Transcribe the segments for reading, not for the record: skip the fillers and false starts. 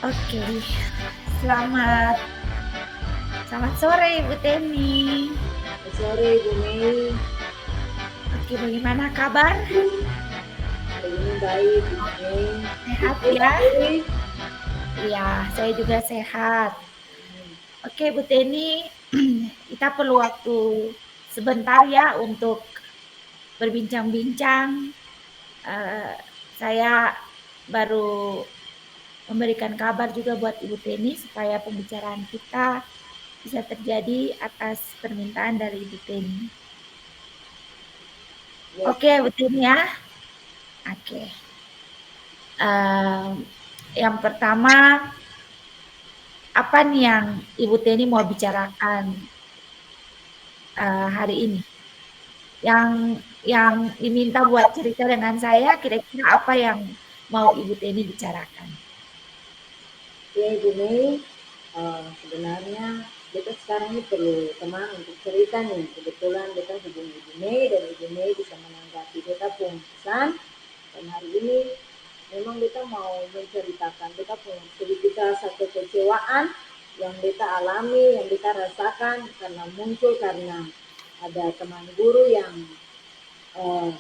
Oke, selamat selamat sore Ibu Teni. Selamat sore Bu Mei, Oke, bagaimana kabar? hari ini baik Bu Mei. Sehat Bu ya? sendiri? Iya, saya juga sehat. Oke, Bu Teni, kita perlu waktu sebentar ya untuk berbincang-bincang. Eh, saya baru memberikan kabar juga buat Ibu Teni supaya pembicaraan kita bisa terjadi atas permintaan dari Ibu Teni. Ya, Oke, Bu Teni ya. Oke. Em, yang pertama, apa nih yang Ibu Teni mau bicarakan hari ini? Yang diminta buat cerita dengan saya, kira-kira apa yang mau Ibu Teni bicarakan? ya Bu Mei, sebenarnya kita sekarang ini perlu teman untuk cerita nih. Kebetulan kita hubungi Ibu Mei dan Ibu Mei bisa menanggapi kita pun pesan. Dan hari ini memang kita mau menceritakan kita punya sedikit rasa kekecewaan yang kita alami, yang kita rasakan karena muncul karena ada teman guru yang eh,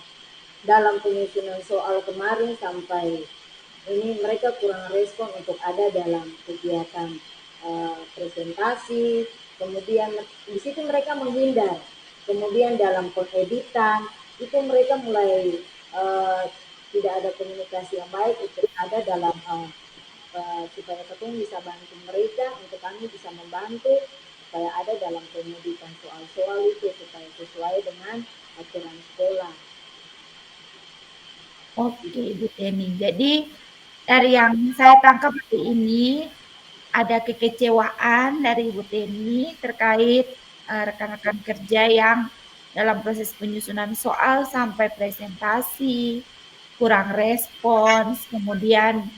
dalam penyusunan soal kemarin sampai ini mereka kurang respon untuk ada dalam kegiatan presentasi, kemudian di situ mereka menghindar, kemudian dalam pengeditan itu mereka mulai uh, tidak ada komunikasi yang baik untuk ada dalam supaya ketemu bisa bantu mereka, untuk kami bisa membantu supaya ada dalam pengeditan soal-soal itu supaya sesuai dengan aturan sekolah. Oke, Ibu Teni. Jadi dari yang saya tangkap hari ini ada kekecewaan dari Ibu Teni terkait rekan-rekan kerja yang dalam proses penyusunan soal sampai presentasi kurang respons, kemudian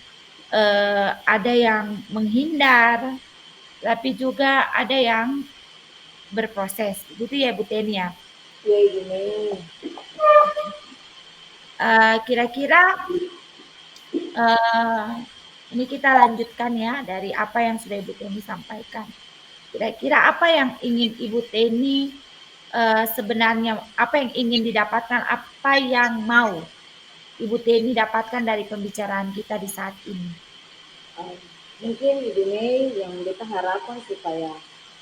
ada yang menghindar, tapi juga ada yang berproses. Begitu ya, Bu Teni ya? Ya gini, Kira-kira uh, ini kita lanjutkan ya dari apa yang sudah Ibu Teni sampaikan. Kira-kira apa yang ingin Ibu Teni sebenarnya, apa yang ingin didapatkan, apa yang mau Ibu Teni dapatkan dari pembicaraan kita di saat ini? uh, mungkin Ibu Mei yang kita harapkan supaya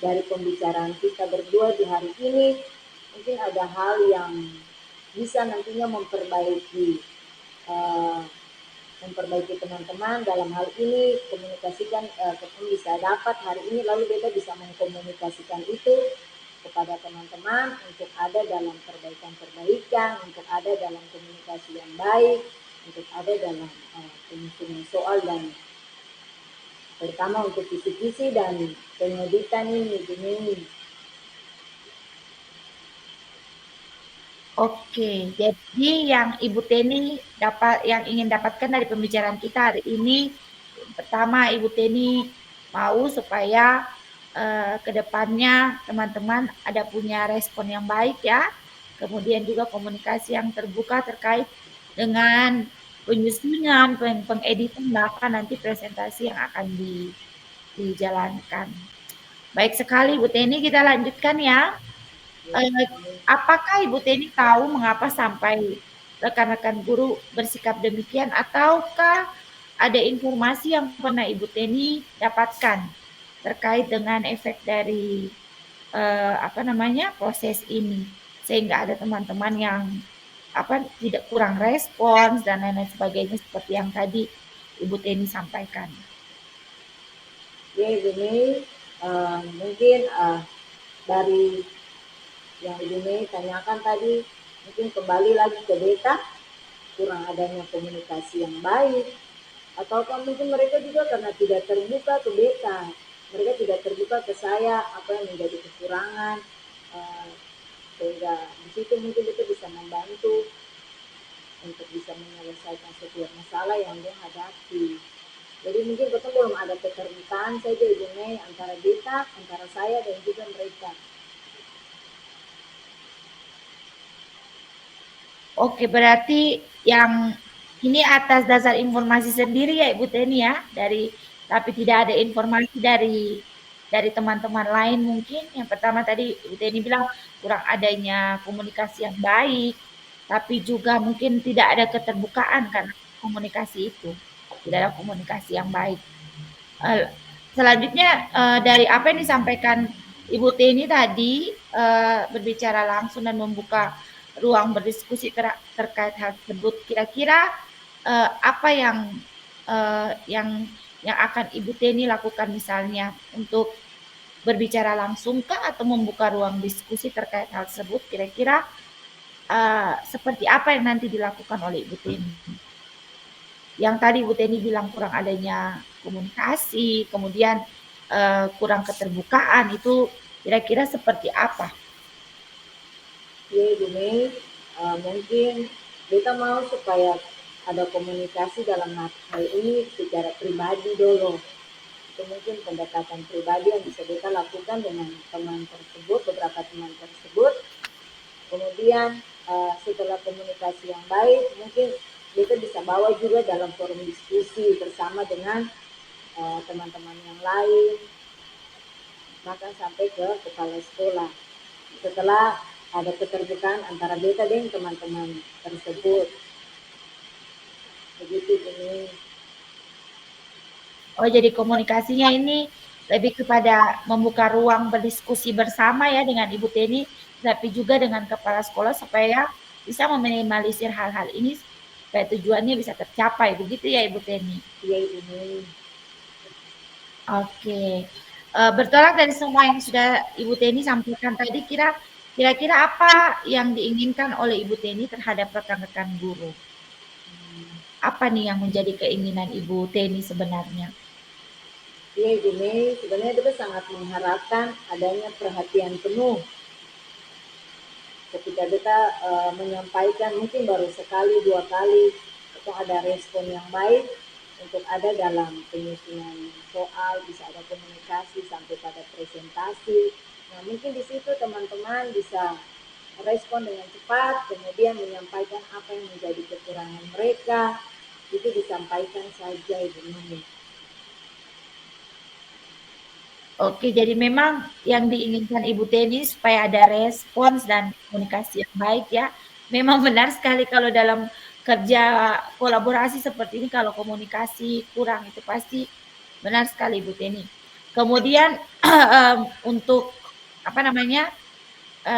dari pembicaraan kita berdua di hari ini mungkin ada hal yang bisa nantinya uh, memperbaiki teman-teman dalam hal ini komunikasikan ketemu bisa dapat hari ini lalu kita bisa mengkomunikasikan itu kepada teman-teman untuk ada dalam perbaikan-perbaikan, untuk ada dalam komunikasi yang baik, untuk ada dalam penyusunan soal dan terutama untuk kisi-kisi dan pengeditan ini. Oke, jadi yang Ibu Teni yang ingin dapatkan dari pembicaraan kita hari ini, pertama Ibu Teni mau supaya ke depannya teman-teman ada punya respon yang baik ya, kemudian juga komunikasi yang terbuka terkait dengan penyusunan, pengeditan bahkan nanti presentasi yang akan dijalankan. Baik sekali Bu Teni, kita lanjutkan ya. Apakah Ibu Teni tahu mengapa sampai rekan-rekan guru bersikap demikian ataukah ada informasi yang pernah Ibu Teni dapatkan terkait dengan efek dari proses ini sehingga ada teman-teman yang tidak kurang respons dan lain-lain sebagainya seperti yang tadi Ibu Teni sampaikan. Ya ini mungkin dari yang Ibu Mei tanyakan tadi mungkin kembali lagi ke beta kurang adanya komunikasi yang baik atau mungkin mereka juga karena tidak terbuka ke beta, mereka tidak terbuka ke saya apa yang menjadi kekurangan uh, sehingga di situ mungkin kita bisa membantu untuk bisa menyelesaikan setiap masalah yang dia hadapi. Jadi mungkin kita belum ada keterbukaan saja Ibu Mei antara beta, antara saya dan juga mereka. Oke, berarti yang ini atas dasar informasi sendiri ya Ibu Teni ya dari tapi tidak ada informasi dari teman-teman lain mungkin. Yang pertama tadi Ibu Teni bilang kurang adanya komunikasi yang baik, tapi juga mungkin tidak ada keterbukaan karena komunikasi itu, tidak ada komunikasi yang baik. Selanjutnya dari apa yang disampaikan Ibu Teni tadi berbicara langsung dan membuka ruang berdiskusi terkait hal tersebut. Kira-kira apa yang akan Ibu Teni lakukan misalnya untuk berbicara langsung kah atau membuka ruang diskusi terkait hal tersebut? Kira-kira seperti apa yang nanti dilakukan oleh Ibu Teni? Yang tadi Bu Teni bilang kurang adanya komunikasi, kemudian kurang keterbukaan, itu kira-kira seperti apa? Ya Ibu Mei, mungkin kita mau supaya ada komunikasi dalam hal ini secara pribadi dulu. Itu mungkin pendekatan pribadi yang bisa kita lakukan dengan teman tersebut, beberapa teman tersebut. Kemudian setelah komunikasi yang baik, mungkin kita bisa bawa juga dalam forum diskusi bersama dengan teman-teman yang lain, bahkan sampai ke kepala sekolah. Setelah ada keterbukaan antara beta dengan teman-teman tersebut. Begitu ini. Oh, jadi komunikasinya ini lebih kepada membuka ruang berdiskusi bersama ya dengan Ibu Teni, tapi juga dengan kepala sekolah supaya bisa meminimalisir hal-hal ini supaya tujuannya bisa tercapai. Begitu ya Ibu Teni? Iya ini. Oke. Bertolak dari semua yang sudah Ibu Teni sampaikan tadi, kira-kira apa yang diinginkan oleh Ibu Teni terhadap rekan-rekan guru? Apa nih yang menjadi keinginan Ibu Teni sebenarnya? Iya Ibu Mei, sebenarnya kita sangat mengharapkan adanya perhatian penuh ketika kita menyampaikan mungkin baru sekali dua kali atau ada respon yang baik untuk ada dalam penyusunan soal, bisa ada komunikasi sampai pada presentasi. Nah mungkin di situ teman-teman bisa respon dengan cepat, kemudian menyampaikan apa yang menjadi kekurangan mereka, itu disampaikan saja Ibu Mei. Oke, jadi memang yang diinginkan Ibu Teni supaya ada respons dan komunikasi yang baik ya. Memang benar sekali kalau dalam kerja kolaborasi seperti ini kalau komunikasi kurang itu pasti benar sekali Ibu Teni. Kemudian untuk apa namanya?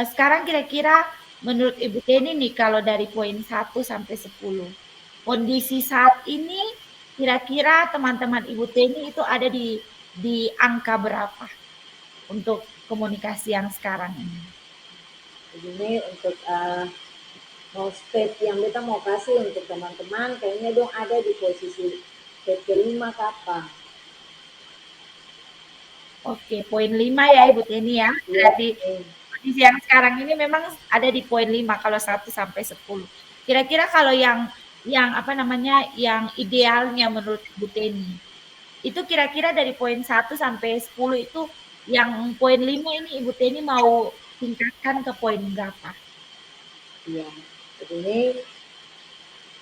Sekarang kira-kira menurut Ibu Teni nih kalau dari poin 1 sampai 10, kondisi saat ini kira-kira teman-teman Ibu Teni itu ada di angka berapa untuk komunikasi yang sekarang ini? Ini untuk mau step yang kita mau kasih untuk teman-teman, kayaknya dong ada di posisi step kelima kapan? Oke, poin 5 ya Ibu Teni ya. Iya, Berarti kondisi yang sekarang ini memang ada di poin 5 kalau 1 sampai 10. Kira-kira kalau yang apa namanya yang idealnya menurut Ibu Teni itu kira-kira dari poin 1 sampai 10 itu yang poin 5 ini Ibu Teni mau tingkatkan ke poin berapa? iya. Ini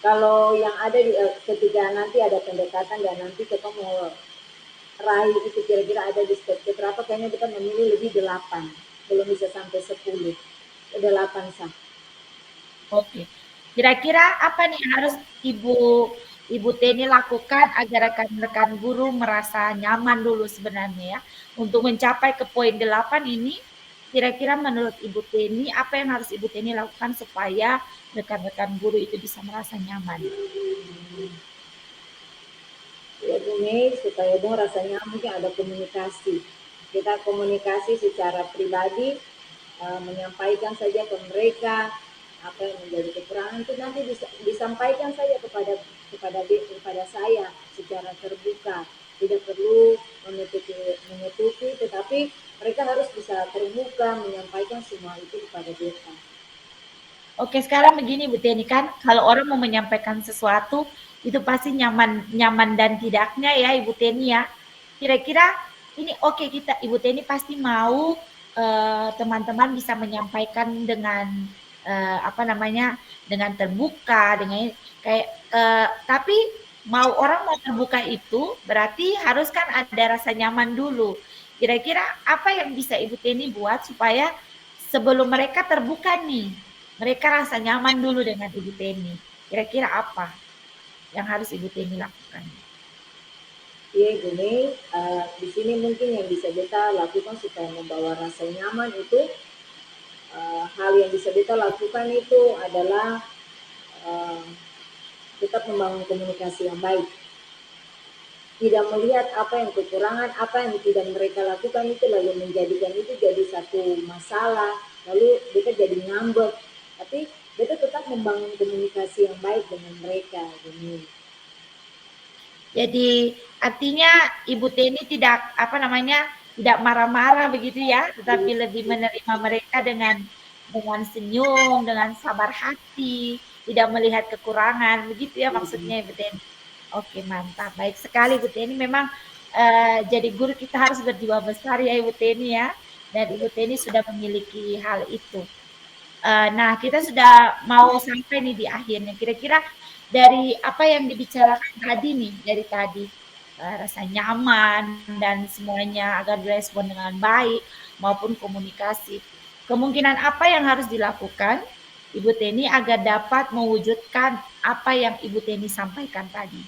kalau yang ada di, ketika nanti ada pendekatan dan nanti kita mau raih itu kira-kira ada di step berapa, kayaknya kita memilih lebih 8, belum bisa sampai 10, 8 sah. Oke. Kira-kira apa nih yang harus Ibu Ibu Teni lakukan agar rekan-rekan guru merasa nyaman dulu sebenarnya ya. Untuk mencapai ke poin 8 ini, kira-kira menurut Ibu Teni apa yang harus Ibu Teni lakukan supaya rekan-rekan guru itu bisa merasa nyaman? Ya Bu Mei, supaya dong rasanya mungkin ada komunikasi. Kita komunikasi secara pribadi, menyampaikan saja ke mereka apa yang menjadi kekurangan itu nanti disampaikan saja kepada saya secara terbuka. Tidak perlu menutupi, tetapi mereka harus bisa terbuka menyampaikan semua itu kepada kita. Oke, sekarang begini Bu Teni kan, kalau orang mau menyampaikan sesuatu itu pasti nyaman nyaman dan tidaknya ya Ibu Teni ya. Kira-kira ini oke kita Ibu Teni pasti mau teman-teman bisa menyampaikan dengan apa namanya dengan terbuka dengan kayak tapi orang mau terbuka itu berarti harus kan ada rasa nyaman dulu. Kira-kira apa yang bisa Ibu Teni buat supaya sebelum mereka terbuka nih, mereka rasa nyaman dulu dengan Ibu Teni. Kira-kira apa yang harus Ibu Teni lakukan? Iya gini, di sini mungkin yang bisa kita lakukan supaya membawa rasa nyaman itu, hal yang bisa kita lakukan itu adalah uh, tetap membangun komunikasi yang baik. Tidak melihat apa yang kekurangan, apa yang tidak mereka lakukan itu lalu menjadikan itu jadi satu masalah, lalu kita jadi ngambek. Tapi kita tetap membangun komunikasi yang baik dengan mereka. Gini. Jadi artinya Ibu Teni tidak apa namanya tidak marah-marah begitu ya, tetapi lebih menerima mereka dengan senyum, dengan sabar hati, tidak melihat kekurangan, begitu ya maksudnya Ibu Teni. Oke mantap, baik sekali Ibu Teni. Memang jadi guru kita harus berjiwa besar ya Ibu Teni ya, dan Ibu Teni sudah memiliki hal itu. Nah, kita sudah mau sampai nih di akhirnya. Kira-kira dari apa yang dibicarakan tadi nih, dari tadi, rasa nyaman dan semuanya agar direspon dengan baik maupun komunikasi. Kemungkinan apa yang harus dilakukan Ibu Teni agar dapat mewujudkan apa yang Ibu Teni sampaikan tadi?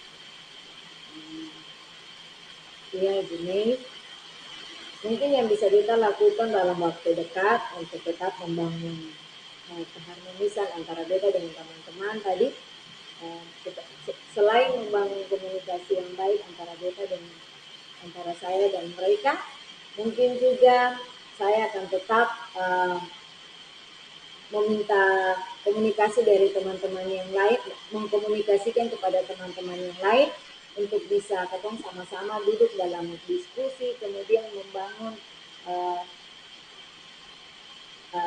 Ya, gini, mungkin yang bisa kita lakukan dalam waktu dekat untuk tetap membangun keharmonisan antara beta dengan teman-teman tadi, kita, selain membangun komunikasi yang baik antara beta dan antara saya dan mereka, mungkin juga saya akan tetap meminta komunikasi dari teman-teman yang lain, mengkomunikasikan kepada teman-teman yang lain untuk bisa ketemu sama-sama duduk dalam diskusi, kemudian membangun uh,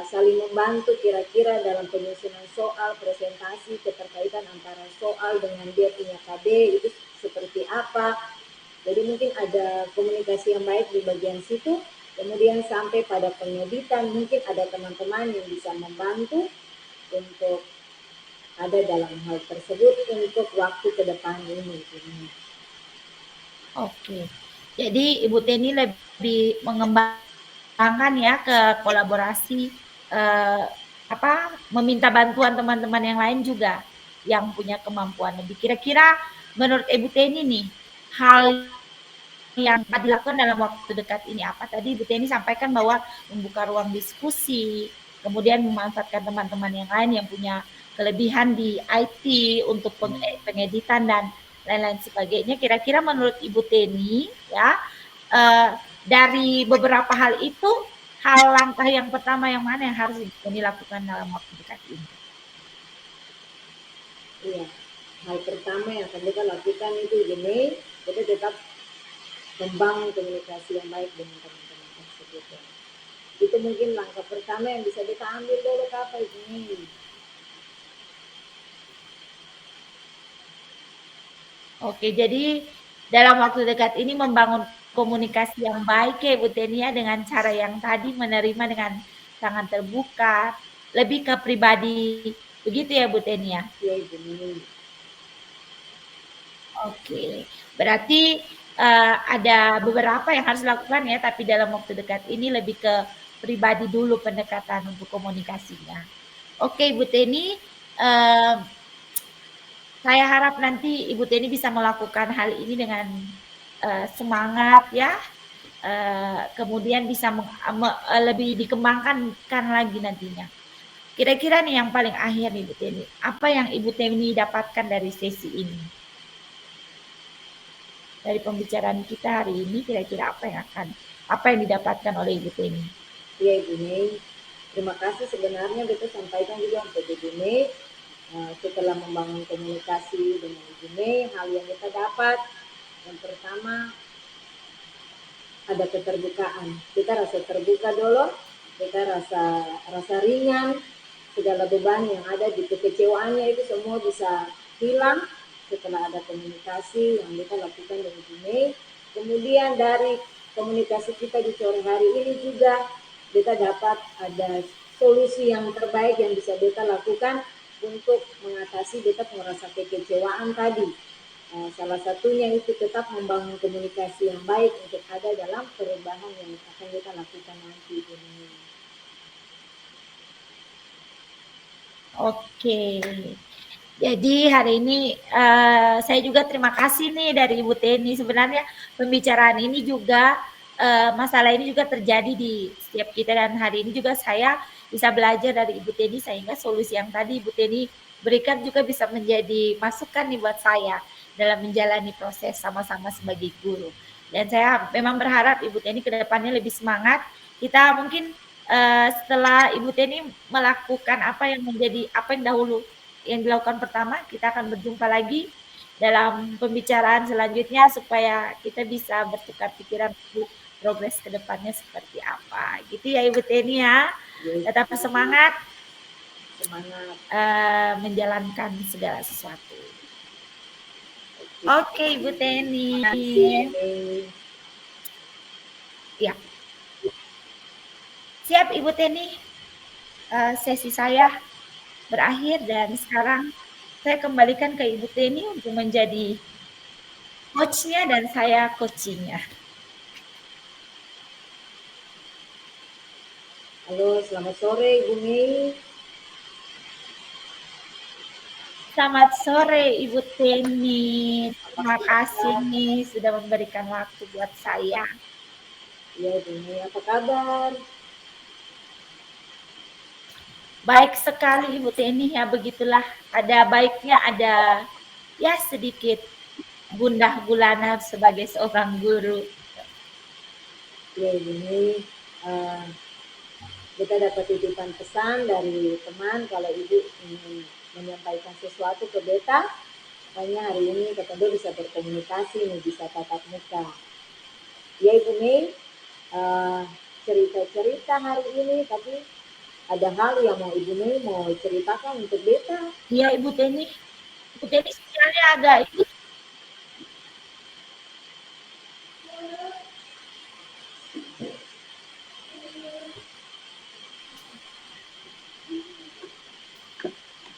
saling membantu kira-kira dalam penyusunan soal, presentasi, keterkaitan antara soal dengan dia punya KB itu seperti apa. Jadi mungkin ada komunikasi yang baik di bagian situ. Kemudian sampai pada pengeditan mungkin ada teman-teman yang bisa membantu untuk ada dalam hal tersebut untuk waktu ke depan ini. Oke. Jadi Ibu Teni lebih mengembangkan ya ke kolaborasi eh, apa meminta bantuan teman-teman yang lain juga yang punya kemampuan lebih. Kira-kira menurut Ibu Teni nih hal yang dapat dilakukan dalam waktu dekat ini apa? Tadi Ibu Teni sampaikan bahwa membuka ruang diskusi, kemudian memanfaatkan teman-teman yang lain yang punya kelebihan di IT untuk pengeditan dan lain-lain sebagainya. Kira-kira menurut Ibu Teni ya dari beberapa hal itu, hal langkah yang pertama yang mana yang harus Ibu Teni lakukan dalam waktu dekat ini? Iya, hal pertama yang akan kita lakukan itu gini, kita tetap membangun komunikasi yang baik dengan teman-teman tersebut. Ya. Itu mungkin langkah pertama yang bisa kita ambil dulu apa ini. Oke, jadi dalam waktu dekat ini membangun komunikasi yang baik ya Bu Tenia dengan cara yang tadi menerima dengan sangat terbuka, lebih ke pribadi. Begitu ya Bu Tenia? Ya ini. Oke, berarti ada beberapa yang harus dilakukan ya, tapi dalam waktu dekat ini lebih ke pribadi dulu pendekatan untuk komunikasinya. Oke, Bu Teni, eh, saya harap nanti Ibu Teni bisa melakukan hal ini dengan semangat ya, kemudian bisa lebih dikembangkan lagi nantinya. Kira-kira nih yang paling akhir nih Ibu Teni, apa yang Ibu Teni dapatkan dari sesi ini? Dari pembicaraan kita hari ini, kira-kira apa yang didapatkan oleh Ibu Teni? Ya Ibu Mei, terima kasih sebenarnya kita sampaikan juga untuk Ibu Mei. Setelah membangun komunikasi dengan Ibu Mei, hal yang kita dapat yang pertama ada keterbukaan. Kita rasa terbuka dulu, kita rasa ringan, segala beban yang ada di kekecewaannya itu semua bisa hilang setelah ada komunikasi yang kita lakukan dengan Ibu Mei. Kemudian dari komunikasi kita di sore hari ini juga kita dapat ada solusi yang terbaik yang bisa kita lakukan untuk mengatasi kita merasa kekecewaan tadi. Salah satunya itu tetap membangun komunikasi yang baik untuk ada dalam perubahan yang akan kita lakukan nanti ini. Oke. Jadi hari ini saya juga terima kasih nih dari Ibu Teni. Sebenarnya pembicaraan ini juga masalah ini juga terjadi di setiap kita dan hari ini juga saya bisa belajar dari Ibu Teni sehingga solusi yang tadi Ibu Teni berikan juga bisa menjadi masukan nih buat saya dalam menjalani proses sama-sama sebagai guru. Dan saya memang berharap Ibu Teni ke depannya lebih semangat. Kita mungkin setelah Ibu Teni melakukan apa yang dahulu yang dilakukan pertama, kita akan berjumpa lagi dalam pembicaraan selanjutnya supaya kita bisa bertukar pikiran untuk progres ke depannya seperti apa. Gitu ya Ibu Teni ya. Tetap semangat menjalankan segala sesuatu. Oke Ibu Teni. Ya. Siap Ibu Teni. Sesi saya berakhir dan sekarang saya kembalikan ke Ibu Teni untuk menjadi coach-nya dan saya coaching-nya. Halo, selamat sore Ibu Mei. Selamat sore Ibu Teni. Terima kasih nih sudah memberikan waktu buat saya. Ya Ibu Mei, apa kabar? Baik sekali Ibu Teni, ya begitulah. Ada baiknya, ada ya sedikit gundah gulana sebagai seorang guru. Ya Ibu Mei, kita dapat titipan pesan dari teman kalau Ibu ingin menyampaikan sesuatu ke beta, makanya hari ini ketemu bisa berkomunikasi nih, bisa tatap muka. Ya Ibu Mei, cerita-cerita hari ini, tapi ada hal yang mau Ibu Mei mau ceritakan untuk beta. Iya Ibu Teni. Ibu Teni sinyalnya agak ini.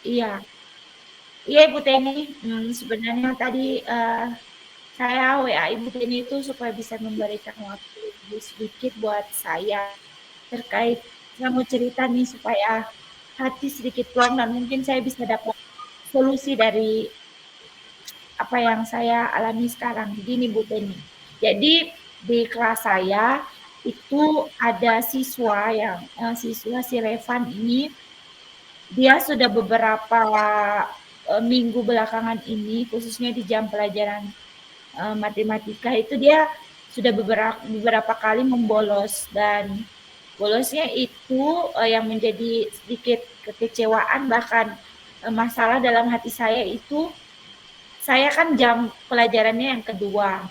Iya. Iya Ibu Teni. Sebenarnya tadi saya WA Ibu Teni itu supaya bisa memberikan waktu lebih sedikit buat saya terkait saya mau cerita nih supaya hati sedikit plong dan mungkin saya bisa dapat solusi dari apa yang saya alami sekarang. Begini Bu Teni. Jadi di kelas saya itu ada siswa si Revan ini dia sudah beberapa minggu belakangan ini khususnya di jam pelajaran matematika itu dia sudah beberapa kali membolos dan bolosnya itu yang menjadi sedikit kekecewaan bahkan masalah dalam hati saya itu saya kan jam pelajarannya yang kedua.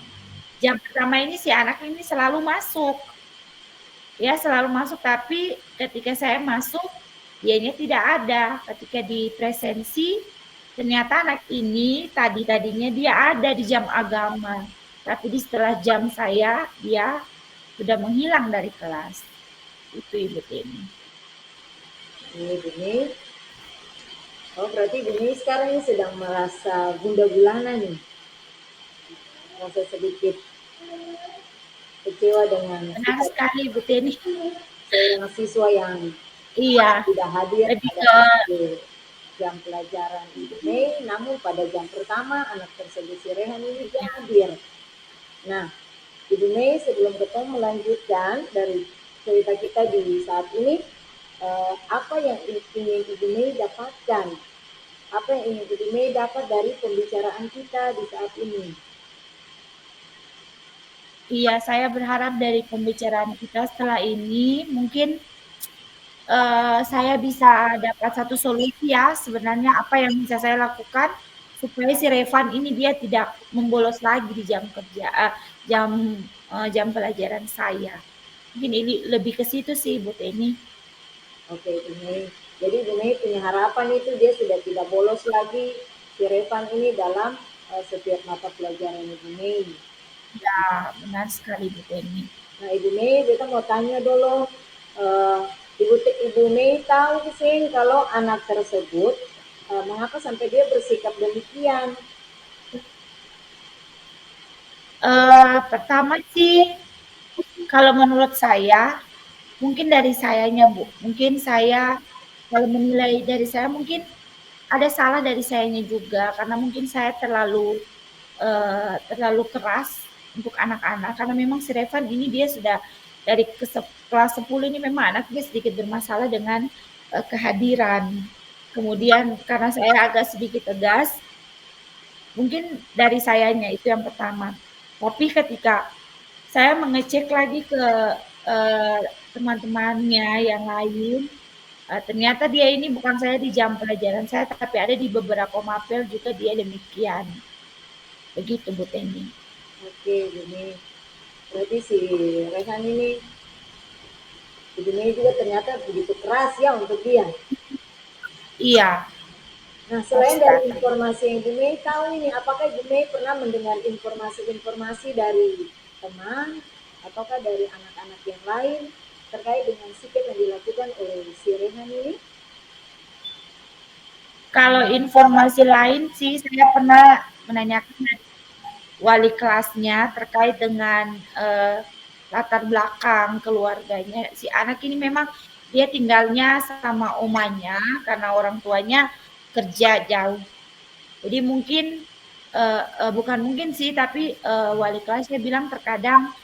Jam pertama ini si anak ini selalu masuk. Ya, selalu masuk tapi ketika saya masuk dianya tidak ada. Ketika di presensi ternyata anak ini tadinya dia ada di jam agama. Tapi di setelah jam saya dia sudah menghilang dari kelas. Itu Ibu Teni. Ini Ibu Mei. Oh berarti Ibu Mei sekarang ini sedang merasa gundah gulana nih. Merasa sedikit kecewa dengan Benar sekali Bu Teni. seorang siswa yang Iya, tidak hadir lebih pada ke jam pelajaran Ibu Mei, namun pada jam pertama anak tersebut si Rehan ini dia hadir. Nah, Ibu Mei sebelum kita melanjutkan dari cerita kita di saat ini, apa yang ingin Ibu Mei dapatkan? Apa yang ingin Ibu Mei dapat dari pembicaraan kita di saat ini? iya, saya berharap dari pembicaraan kita setelah ini mungkin saya bisa dapat satu solusi ya sebenarnya apa yang bisa saya lakukan supaya si Revan ini dia tidak membolos lagi di jam kerja jam pelajaran saya. Mungkin ini lebih ke situ sih Bu Teni. Oke, Ibu Mei. Jadi Ibu Mei punya harapan itu dia sudah tidak bolos lagi si Revan ini dalam setiap mata pelajaran Ibu Mei. Ya, benar sekali Bu Teni. Nah, Ibu Mei, kita mau tanya dulu, Ibu Mei tahu sih kalau anak tersebut mengapa sampai dia bersikap demikian? Pertama sih kalau menurut saya, mungkin dari sayanya, Bu. Mungkin saya kalau menilai dari saya mungkin ada salah dari sayanya juga, karena mungkin saya terlalu keras untuk anak-anak, karena memang si Revan ini dia sudah dari kelas 10 ini memang anaknya sedikit bermasalah dengan kehadiran. Kemudian karena saya agak sedikit tegas, mungkin dari sayanya itu yang pertama. Tapi ketika saya mengecek lagi ke eh, teman-temannya yang lain, ternyata dia ini bukan saya di jam pelajaran saya, tapi ada di beberapa mapel juga dia demikian. Begitu Bu Teni. Oke, gini. Berarti si Rehan ini, Ibu Mei juga ternyata begitu keras ya untuk dia. Iya, Nah, keras selain dari sekali. informasi yang Ibu Mei tahu ini, apakah Ibu Mei pernah mendengar informasi-informasi dari teman, ataukah dari anak-anak yang lain terkait dengan sikap yang dilakukan oleh si Rehan ini? Kalau informasi lain sih saya pernah menanyakan dari wali kelasnya terkait dengan latar belakang keluarganya. Si anak ini memang dia tinggalnya sama omanya karena orang tuanya kerja jauh. Jadi mungkin bukan mungkin sih, tapi wali kelasnya bilang terkadang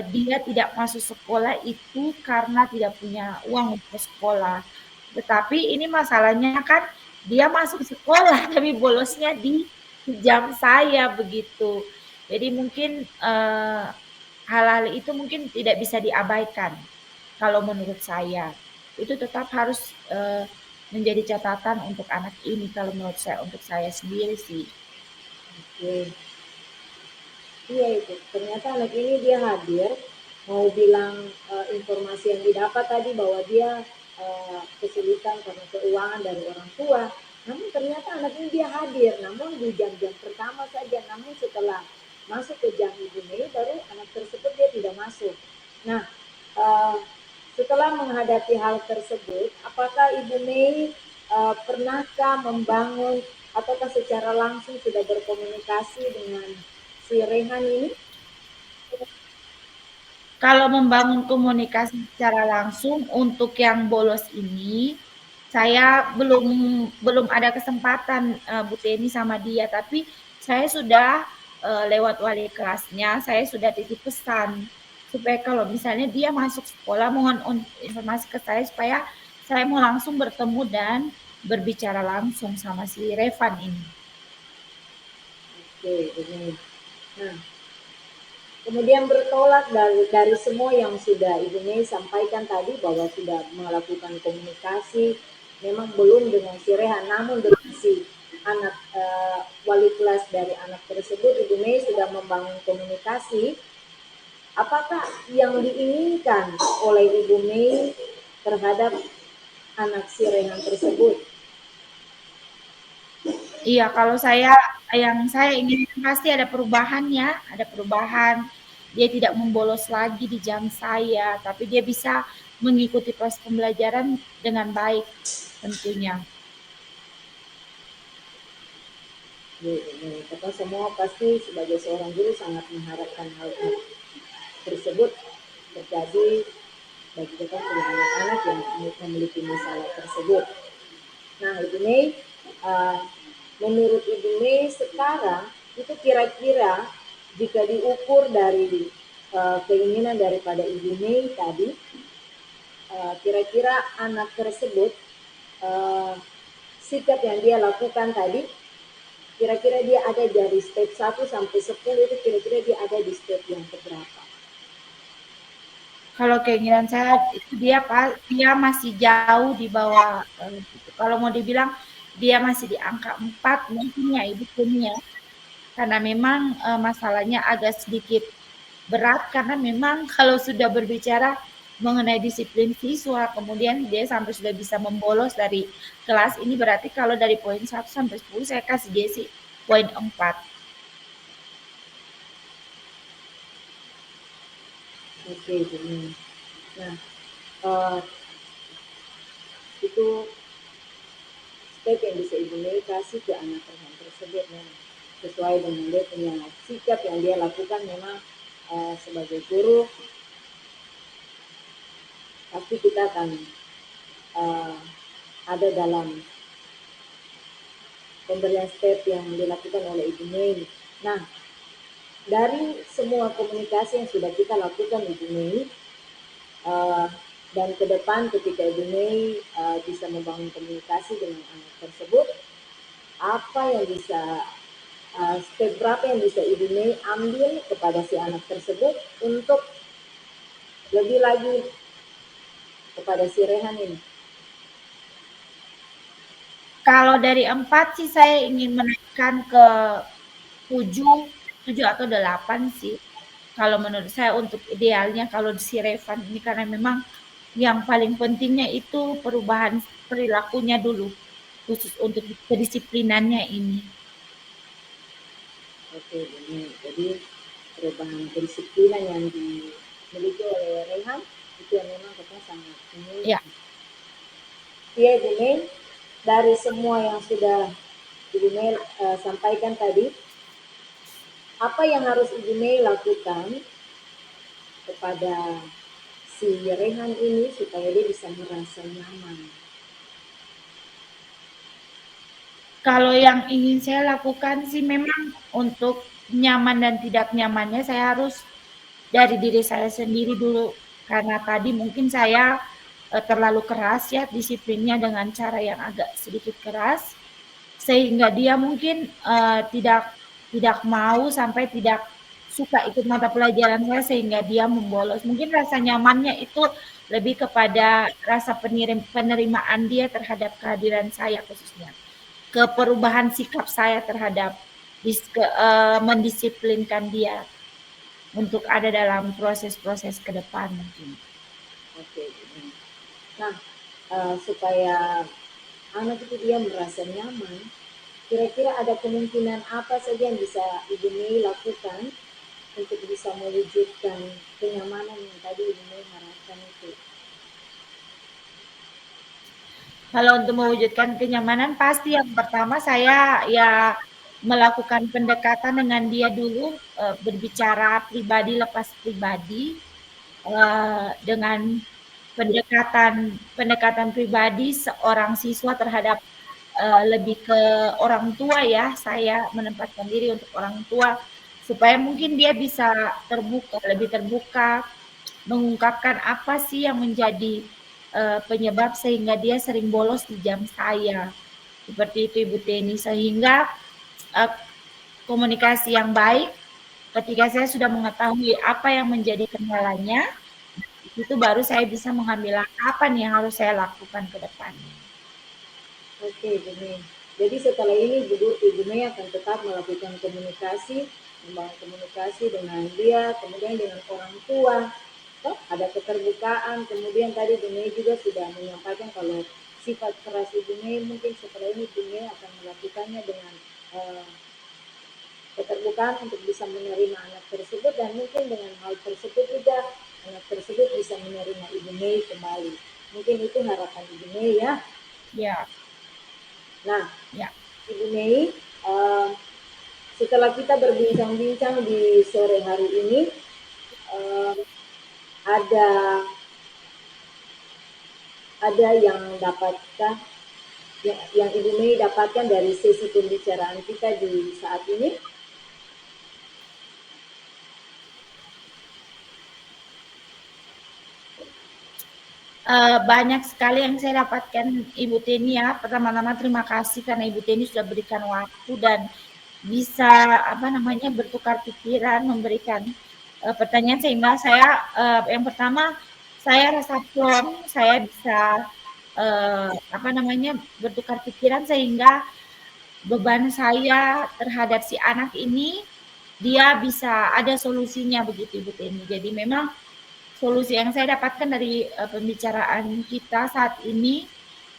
dia tidak masuk sekolah itu karena tidak punya uang untuk sekolah. Tetapi ini masalahnya kan dia masuk sekolah tapi bolosnya di jam saya begitu. Jadi mungkin hal-hal itu mungkin tidak bisa diabaikan kalau menurut saya. Itu tetap harus menjadi catatan untuk anak ini kalau menurut saya untuk saya sendiri sih. Oke, iya itu. Ternyata anak ini dia hadir, mau bilang informasi yang didapat tadi bahwa dia kesulitan karena keuangan dari orang tua. Namun ternyata anak ini dia hadir, namun di jam-jam pertama saja. Namun setelah masuk ke jam Ibu Mei, baru anak tersebut dia tidak masuk. Nah, eh, setelah menghadapi hal tersebut, apakah Ibu Mei pernahkah membangun ataukah secara langsung sudah berkomunikasi dengan si Rehan ini? Kalau membangun komunikasi secara langsung untuk yang bolos ini, saya belum belum ada kesempatan, Bu Teni sama dia, tapi saya sudah, lewat wali kelasnya, saya sudah titip pesan, supaya kalau misalnya dia masuk sekolah mohon informasi ke saya supaya saya mau langsung bertemu dan berbicara langsung sama si Revan ini. Oke, begini. Nah, kemudian bertolak dari semua yang sudah Ibu Mei sampaikan tadi bahwa sudah melakukan komunikasi, memang belum dengan si Rehan, namun dengan si anak wali kelas dari anak tersebut, Ibu Mei sudah membangun komunikasi. Apakah yang diinginkan oleh Ibu Mei terhadap anak si Rehan tersebut? Iya, kalau yang saya inginkan pasti ada perubahan ya, ada perubahan. Dia tidak membolos lagi di jam saya, tapi dia bisa mengikuti proses pembelajaran dengan baik tentunya. Kita semua pasti sebagai seorang guru sangat mengharapkan hal tersebut terjadi bagi kita punya anak-anak yang memiliki masalah tersebut. Nah, Ibu Mei, uh, menurut Ibu Mei sekarang itu kira-kira jika diukur dari keinginan daripada Ibu Mei tadi, kira-kira anak tersebut uh, sikap yang dia lakukan tadi, kira-kira dia ada dari step 1 sampai 10 itu kira-kira dia ada di step yang keberapa? Kalau keinginan saya itu dia masih jauh di bawah kalau mau dibilang dia masih di angka 4 mungkin ya Ibu Kurnia. Karena memang masalahnya agak sedikit berat karena memang kalau sudah berbicara mengenai disiplin siswa, kemudian dia sampai sudah bisa membolos dari kelas ini berarti kalau dari poin 1 sampai 10 saya kasih dia sih poin 4. Oke, begini. Nah, uh, itu step yang bisa Ibu Mei kasih ke anak-anak tersebut memang. sesuai dengan dia punya sikap yang dia lakukan memang sebagai guru pasti kita akan uh, ada dalam pemberian step yang dilakukan oleh Ibu Mei. Nah, dari semua komunikasi yang sudah kita lakukan Ibu Mei, dan ke depan ketika Ibu Mei bisa membangun komunikasi dengan anak tersebut, apa yang bisa step berapa yang bisa Ibu Mei ambil kepada si anak tersebut untuk lebih lagi kepada si Rehan ini? Kalau dari 4 sih saya ingin menaikkan ke 7, 7 atau 8 sih. Kalau menurut saya untuk idealnya kalau si Revan ini karena memang yang paling pentingnya itu perubahan perilakunya dulu, khusus untuk kedisiplinannya ini. Oke, ini jadi perubahan kedisiplinan yang dimiliki oleh Rehan itu yang memang kita sangat ingin. Ya, Iya, Ibu Mei, dari semua yang sudah Ibu Mei sampaikan tadi, apa yang harus Ibu Mei lakukan kepada si Rehan ini supaya dia bisa merasa nyaman? kalau yang ingin saya lakukan sih memang untuk nyaman dan tidak nyamannya saya harus dari diri saya sendiri dulu. Karena tadi mungkin saya terlalu keras ya disiplinnya dengan cara yang agak sedikit keras sehingga dia mungkin tidak tidak mau sampai tidak suka ikut mata pelajaran saya sehingga dia membolos. Mungkin rasa nyamannya itu lebih kepada rasa penerimaan dia terhadap kehadiran saya khususnya. Ke perubahan sikap saya terhadap mendisiplinkan dia untuk ada dalam proses-proses ke depan mungkin. Oke. Nah, supaya anak itu dia merasa nyaman, kira-kira ada kemungkinan apa saja yang bisa Ibu Mei lakukan untuk bisa mewujudkan kenyamanan yang tadi Ibu Mei harapkan itu? Kalau untuk mewujudkan kenyamanan pasti yang pertama saya ya melakukan pendekatan dengan dia dulu, berbicara pribadi lepas pribadi, dengan pendekatan pendekatan pribadi seorang siswa terhadap lebih ke orang tua ya, saya menempatkan diri untuk orang tua supaya mungkin dia bisa terbuka, lebih terbuka, mengungkapkan apa sih yang menjadi penyebab sehingga dia sering bolos di jam saya. Seperti itu Ibu Teni, sehingga uh, komunikasi yang baik ketika saya sudah mengetahui apa yang menjadi kendalanya, itu baru saya bisa mengambil langkah apa nih yang harus saya lakukan ke depannya. Oke, Ibu Mei. Jadi setelah ini Ibu Mei akan tetap melakukan komunikasi, membangun komunikasi dengan dia, kemudian dengan orang tua. Oh, ada keterbukaan, kemudian tadi Ibu Mei juga sudah menyampaikan kalau sifat keras Ibu Mei mungkin setelah ini Ibu Mei akan melakukannya dengan uh, keterbukaan untuk bisa menerima anak tersebut dan mungkin dengan hal tersebut juga anak tersebut bisa menerima Ibu Mei kembali. Mungkin itu harapan Ibu Mei ya. Ya, Nah, ya. Ibu Mei, setelah kita berbincang-bincang di sore hari ini, uh, ada yang dapatkah yang Ibu Mei dapatkan dari sesi pembicaraan kita di saat ini? Banyak sekali yang saya dapatkan Ibu Teni ya. Pertama-tama terima kasih karena Ibu Teni sudah berikan waktu dan bisa apa namanya bertukar pikiran, memberikan pertanyaan sehingga saya yang pertama saya rasa plong, saya bisa apa namanya bertukar pikiran sehingga beban saya terhadap si anak ini dia bisa ada solusinya begitu Ibu Teni. Jadi memang solusi yang saya dapatkan dari pembicaraan kita saat ini,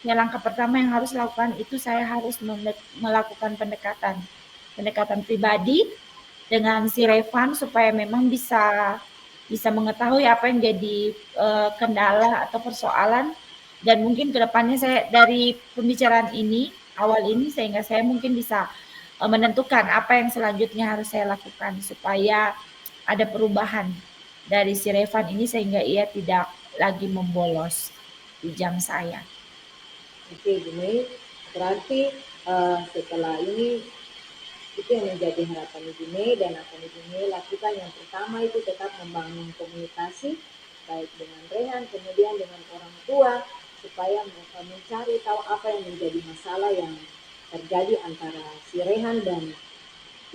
ya langkah pertama yang harus lakukan itu saya harus melakukan pendekatan pendekatan pribadi dengan si Revan supaya memang bisa bisa mengetahui apa yang jadi kendala atau persoalan dan mungkin kedepannya saya dari pembicaraan ini awal ini sehingga saya mungkin bisa menentukan apa yang selanjutnya harus saya lakukan supaya ada perubahan dari si Revan ini sehingga ia tidak lagi membolos di jam saya. Oke, Bu Mei, berarti setelah ini itu yang menjadi harapan Ibu Mei dan akan Ibu Mei lakukan. Yang pertama itu tetap membangun komunikasi baik dengan Rehan, kemudian dengan orang tua, supaya mereka mencari tahu apa yang menjadi masalah yang terjadi antara si Rehan dan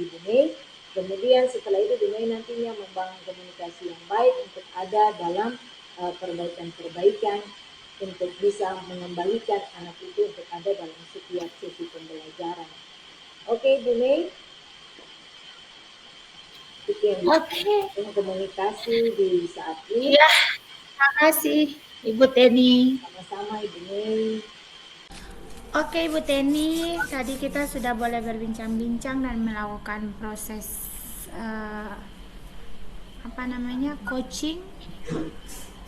Ibu Mei. Kemudian setelah itu Ibu Mei nantinya membangun komunikasi yang baik untuk ada dalam perbaikan-perbaikan untuk bisa mengembalikan anak itu untuk ada dalam setiap sesi pembelajaran. Oke, Bu Mei, itu yang Oke, bisa komunikasi di saat ini. iya, terima kasih Ibu Teni. Sama-sama Ibu Mei. Oke Ibu Teni, tadi kita sudah boleh berbincang-bincang dan melakukan proses coaching,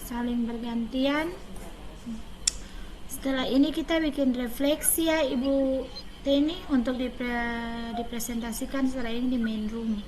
saling bergantian. Setelah ini kita bikin refleksi ya Ibu Teni untuk dipresentasikan setelah ini di main room.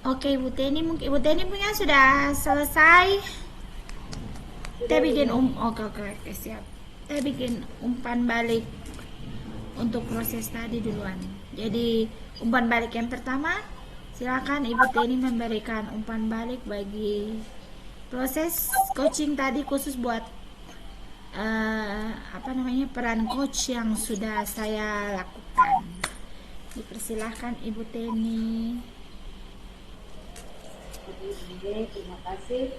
Oke Ibu Teni, mungkin Ibu Teni punya sudah selesai. Kita bikin oke, siap. Kita bikin umpan balik untuk proses tadi duluan. Jadi umpan balik yang pertama, silakan Ibu Teni memberikan umpan balik bagi proses coaching tadi khusus buat peran coach yang sudah saya lakukan. Dipersilahkan Ibu Teni. Oke, terima kasih.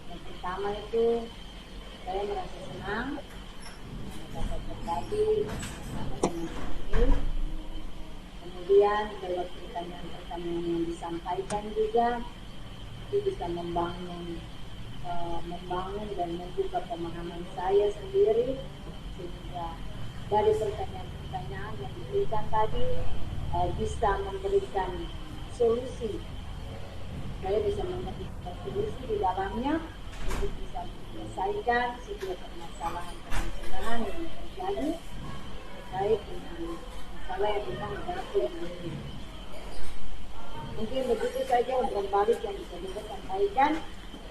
Yang pertama itu saya merasa senang dapat berbagi bersama dengan ini. Kemudian lewat pertanyaan-pertanyaan yang disampaikan juga itu bisa membangun dan membuka pemahaman saya sendiri, sehingga dari pertanyaan-pertanyaan yang diberikan tadi bisa memberikan solusi. Saya bisa memberikan solusi di dalamnya untuk bisa menyelesaikan setiap permasalahan permasalahan yang terjadi terkait dengan masalah yang tentang dapur ini. Mungkin begitu saja umpan balik yang bisa kita sampaikan.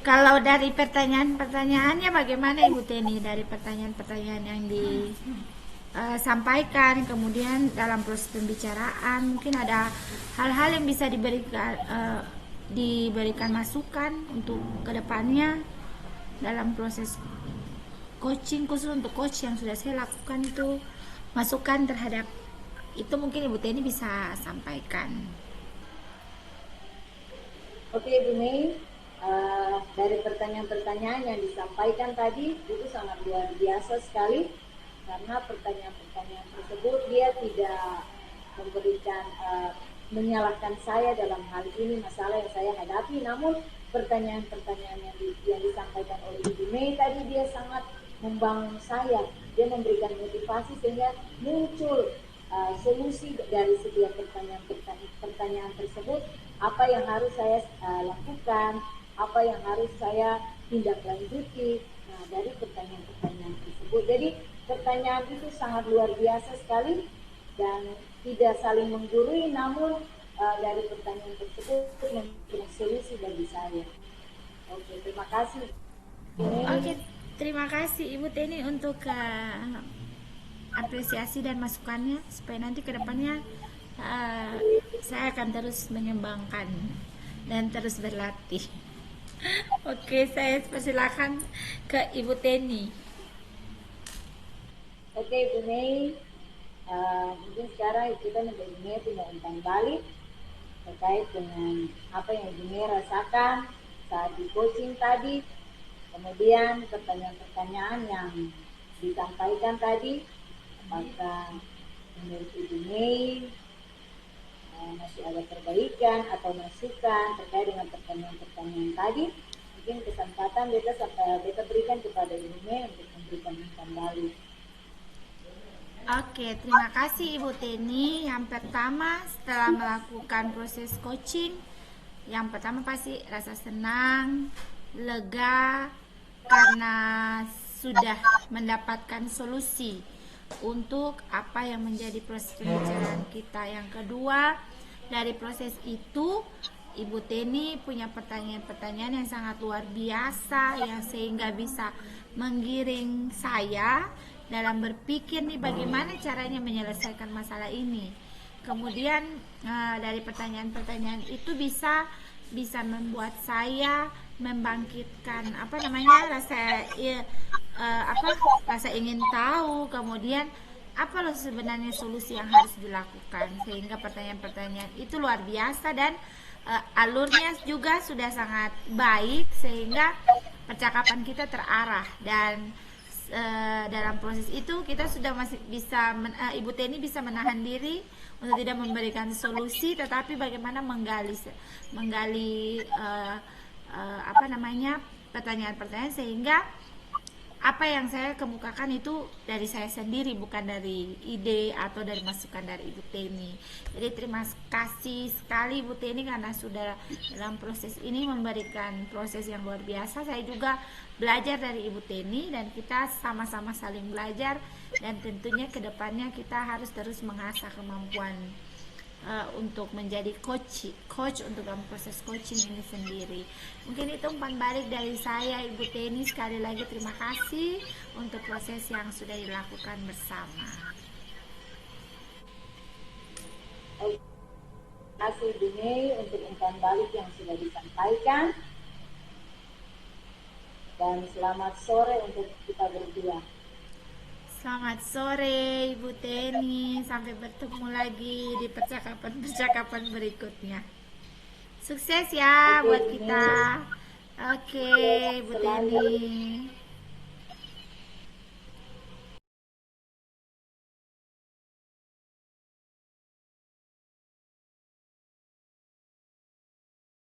Kalau dari pertanyaan-pertanyaannya bagaimana Ibu Teni, dari pertanyaan-pertanyaan yang disampaikan, kemudian dalam proses pembicaraan mungkin ada hal-hal yang bisa diberikan masukan untuk kedepannya dalam proses coaching, khusus untuk coach yang sudah saya lakukan, itu masukan terhadap itu mungkin Ibu Teni bisa sampaikan. Oke Bu Mei, dari pertanyaan-pertanyaan yang disampaikan tadi itu sangat luar biasa sekali, karena pertanyaan-pertanyaan tersebut dia tidak memberikan menyalahkan saya dalam hal ini masalah yang saya hadapi, namun pertanyaan-pertanyaan yang disampaikan oleh Ibu Mei tadi dia sangat membangun saya, dia memberikan motivasi sehingga muncul solusi dari setiap pertanyaan tersebut, apa yang harus saya lakukan, apa yang harus saya tindak lanjuti. Nah, dari pertanyaan-pertanyaan tersebut, jadi pertanyaan itu sangat luar biasa sekali dan tidak saling menggurui, namun dari pertanyaan tersebut memberikan solusi bagi saya. Oke, terima kasih. Oke, terima kasih Ibu Teni untuk apresiasi dan masukannya, supaya nanti kedepannya saya akan terus mengembangkan dan terus berlatih. Oke, saya persilakan ke Ibu Teni. Oke, Bu Mei, mungkin sekarang kita menjadi Bu Mei punya umpan balik terkait dengan apa yang Bu Mei rasakan saat di coaching tadi, kemudian pertanyaan-pertanyaan yang disampaikan tadi, apakah menurut Ibu Mei masih ada perbaikan atau masukan terkait dengan pertanyaan-pertanyaan tadi. Mungkin kesempatan beta berikan kepada Ibu Mei untuk memberikan umpan balik. Oke, terima kasih Ibu Teni. Yang pertama, setelah melakukan proses coaching, yang pertama pasti rasa senang, lega, karena sudah mendapatkan solusi untuk apa yang menjadi proses pembicaraan kita. Yang kedua, dari proses itu Ibu Teni punya pertanyaan-pertanyaan yang sangat luar biasa, yang sehingga bisa menggiring saya dalam berpikir nih bagaimana caranya menyelesaikan masalah ini. Kemudian dari pertanyaan-pertanyaan itu bisa membuat saya membangkitkan rasa ingin tahu, kemudian apa loh sebenarnya solusi yang harus dilakukan, sehingga pertanyaan-pertanyaan itu luar biasa dan alurnya juga sudah sangat baik, sehingga percakapan kita terarah. Dan dalam proses itu kita sudah masih bisa Ibu Teni bisa menahan diri untuk tidak memberikan solusi, tetapi bagaimana menggali pertanyaan-pertanyaan, sehingga apa yang saya kemukakan itu dari saya sendiri, bukan dari ide atau dari masukan dari Ibu Teni. Jadi terima kasih sekali Ibu Teni, karena sudah dalam proses ini memberikan proses yang luar biasa. Saya juga belajar dari Ibu Teni dan kita sama-sama saling belajar, dan tentunya kedepannya kita harus terus mengasah kemampuan untuk menjadi coach untuk dalam proses coaching ini sendiri. Mungkin itu umpan balik dari saya Ibu Teni. Sekali lagi terima kasih untuk proses yang sudah dilakukan bersama. Terima kasih Bu Mei untuk umpan balik yang sudah disampaikan, dan selamat sore untuk kita berdua. Selamat sore Ibu Teni, sampai bertemu lagi di percakapan berikutnya. Sukses ya buat kita. Oke, Ibu Teni.